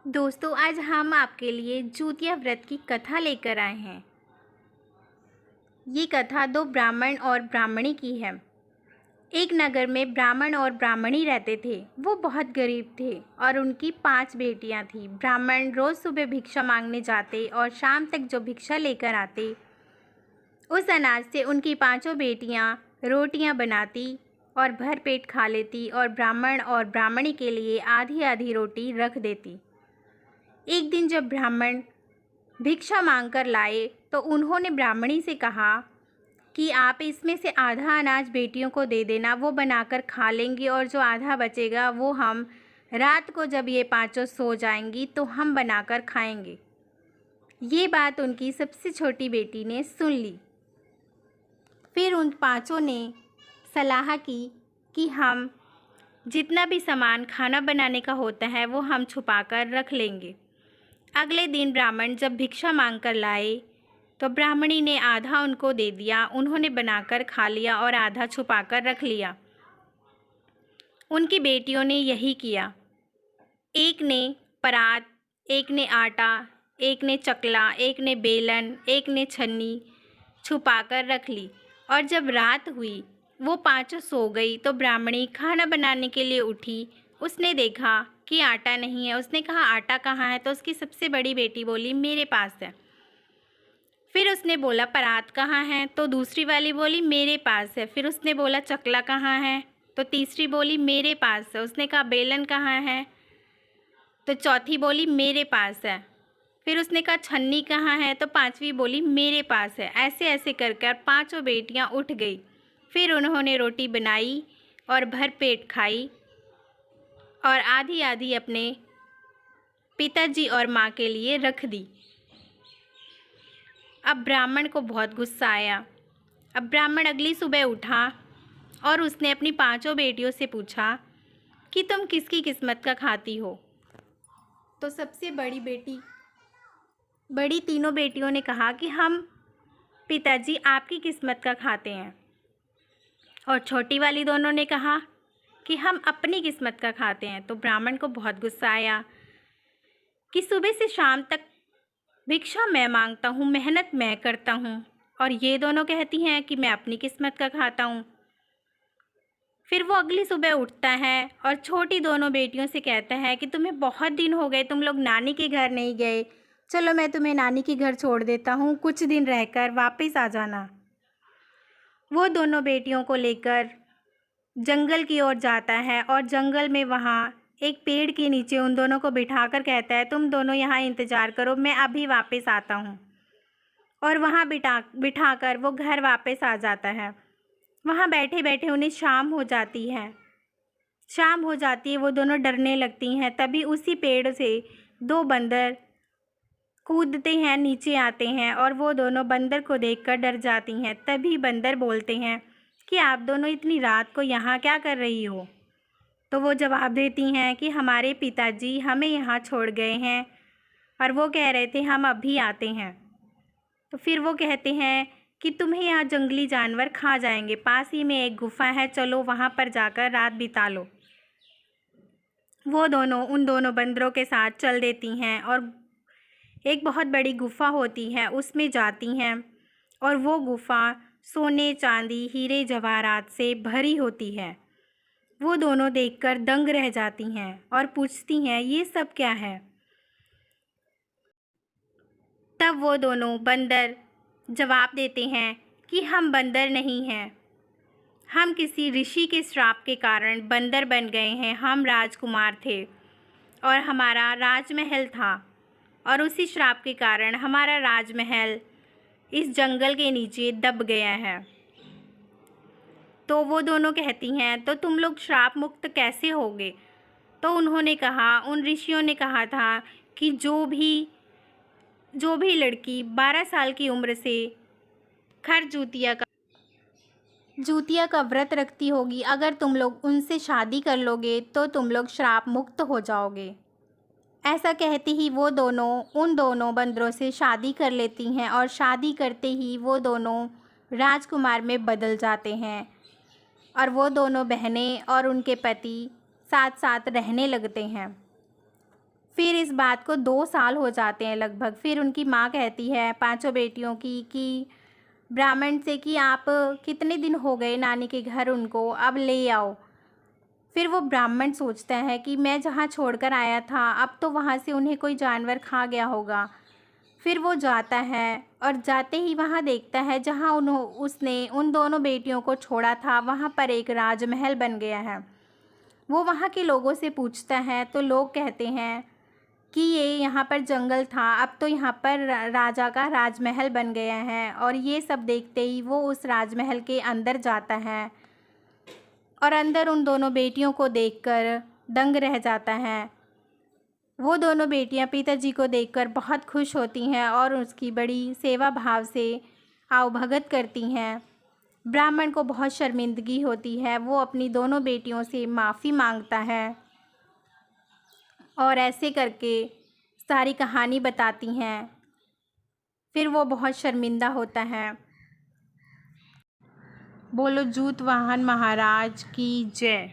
दोस्तों, आज हम आपके लिए जूतिया व्रत की कथा लेकर आए हैं। ये कथा दो ब्राह्मण और ब्राह्मणी की है। एक नगर में ब्राह्मण और ब्राह्मणी रहते थे। वो बहुत गरीब थे और उनकी 5 बेटियां थीं। ब्राह्मण रोज़ सुबह भिक्षा मांगने जाते और शाम तक जो भिक्षा लेकर आते, उस अनाज से उनकी 5 बेटियां रोटियां बनाती और भर पेट खा लेती और ब्राह्मण और ब्राह्मणी के लिए आधी आधी रोटी रख देती। एक दिन जब ब्राह्मण भिक्षा मांगकर लाए तो उन्होंने ब्राह्मणी से कहा कि आप इसमें से आधा अनाज बेटियों को दे देना, वो बनाकर खा लेंगी और जो आधा बचेगा वो हम रात को जब ये 5 सो जाएंगी तो हम बनाकर खाएंगे। ये बात उनकी सबसे छोटी बेटी ने सुन ली। फिर उन 5 ने सलाह की कि हम जितना भी सामान खाना बनाने का होता है वो हम छुपा कर रख लेंगे। अगले दिन ब्राह्मण जब भिक्षा मांगकर लाए तो ब्राह्मणी ने आधा उनको दे दिया। उन्होंने बनाकर खा लिया और आधा छुपाकर रख लिया। उनकी बेटियों ने यही किया। एक ने परात, एक ने आटा, एक ने चकला, एक ने बेलन, एक ने छन्नी छुपाकर रख ली। और जब रात हुई, वो 5 सो गई तो ब्राह्मणी खाना बनाने के लिए उठी। उसने देखा कि आटा नहीं है। उसने कहा, आटा कहाँ है? तो उसकी सबसे बड़ी बेटी बोली, मेरे पास है। फिर उसने बोला, परात कहाँ है? तो दूसरी वाली बोली, मेरे पास है। फिर उसने बोला, चकला कहाँ है? तो तीसरी बोली, मेरे पास है। उसने कहा, बेलन कहाँ है? तो चौथी बोली, मेरे पास है। फिर उसने कहा, छन्नी कहाँ है? तो 5वीं बोली, मेरे पास है। ऐसे ऐसे कर कर 5 बेटियाँ उठ गई। फिर उन्होंने रोटी बनाई और भर पेट खाई और आधी आधी अपने पिताजी और माँ के लिए रख दी। अब ब्राह्मण को बहुत गुस्सा आया। अब ब्राह्मण अगली सुबह उठा और उसने अपनी 5 बेटियों से पूछा कि तुम किसकी किस्मत का खाती हो? तो सबसे बड़ी तीनों बेटियों ने कहा कि हम पिताजी आपकी किस्मत का खाते हैं। और छोटी वाली दोनों ने कहा कि हम अपनी किस्मत का खाते हैं। तो ब्राह्मण को बहुत गुस्सा आया कि सुबह से शाम तक भिक्षा मैं मांगता हूँ, मेहनत मैं करता हूँ, और ये दोनों कहती हैं कि मैं अपनी किस्मत का खाता हूँ। फिर वो अगली सुबह उठता है और छोटी दोनों बेटियों से कहता है कि तुम्हें बहुत दिन हो गए, तुम लोग नानी के घर नहीं गए, चलो मैं तुम्हें नानी के घर छोड़ देता हूँ, कुछ दिन रहकर वापस आ जाना। वो दोनों बेटियों को लेकर जंगल की ओर जाता है और जंगल में वहाँ एक पेड़ के नीचे उन दोनों को बिठाकर कहता है, तुम दोनों यहाँ इंतज़ार करो, मैं अभी वापस आता हूँ। और वहाँ बिठाकर वो घर वापस आ जाता है। वहाँ बैठे बैठे उन्हें शाम हो जाती है। वो दोनों डरने लगती हैं। तभी उसी पेड़ से 2 बंदर कूदते हैं, नीचे आते हैं और वो दोनों बंदर को देखकर डर जाती हैं। तभी बंदर बोलते हैं कि आप दोनों इतनी रात को यहाँ क्या कर रही हो? तो वो जवाब देती हैं कि हमारे पिताजी हमें यहाँ छोड़ गए हैं और वो कह रहे थे हम अभी आते हैं। तो फिर वो कहते हैं कि तुम्हें यहाँ जंगली जानवर खा जाएंगे, पास ही में एक गुफा है, चलो वहाँ पर जाकर रात बिता लो। वो दोनों उन दोनों बंदरों के साथ चल देती हैं और एक बहुत बड़ी गुफा होती है, उसमें जाती हैं। और वो गुफा सोने, चांदी, हीरे जवाहरात से भरी होती है। वो दोनों देखकर दंग रह जाती हैं और पूछती हैं, ये सब क्या है? तब वो दोनों बंदर जवाब देते हैं कि हम बंदर नहीं हैं, हम किसी ऋषि के श्राप के कारण बंदर बन गए हैं। हम राजकुमार थे और हमारा राजमहल था और उसी श्राप के कारण हमारा राजमहल इस जंगल के नीचे दब गया है। तो वो दोनों कहती हैं, तो तुम लोग श्राप मुक्त कैसे होगे? तो उन्होंने कहा, उन ऋषियों ने कहा था कि जो भी लड़की 12 साल की उम्र से खर जूतिया का व्रत रखती होगी, अगर तुम लोग उनसे शादी कर लोगे तो तुम लोग श्राप मुक्त हो जाओगे। ऐसा कहते ही वो दोनों उन दोनों बंदरों से शादी कर लेती हैं और शादी करते ही वो दोनों राजकुमार में बदल जाते हैं और वो दोनों बहनें और उनके पति साथ साथ रहने लगते हैं। फिर इस बात को 2 साल हो जाते हैं लगभग। फिर उनकी माँ कहती है पांचों बेटियों की कि ब्राह्मण से कि आप कितने दिन हो गए नानी के घर उनको, अब ले आओ। फिर वो ब्राह्मण सोचता है कि मैं जहाँ छोड़कर आया था अब तो वहाँ से उन्हें कोई जानवर खा गया होगा। फिर वो जाता है और जाते ही वहाँ देखता है जहाँ उसने उन दोनों बेटियों को छोड़ा था वहाँ पर एक राजमहल बन गया है। वो वहाँ के लोगों से पूछता है तो लोग कहते हैं कि ये यहाँ पर जंगल था, अब तो यहाँ पर राजा का राजमहल बन गया है। और ये सब देखते ही वो उस राजमहल के अंदर जाता है और अंदर उन दोनों बेटियों को देखकर दंग रह जाता है। वो दोनों बेटियां पिताजी को देखकर बहुत खुश होती हैं और उसकी बड़ी सेवा भाव से आवभगत करती हैं। ब्राह्मण को बहुत शर्मिंदगी होती है, वो अपनी दोनों बेटियों से माफ़ी मांगता है और ऐसे करके सारी कहानी बताती हैं। फिर वो बहुत शर्मिंदा होता है। बोलो जूत वाहन महाराज की जय।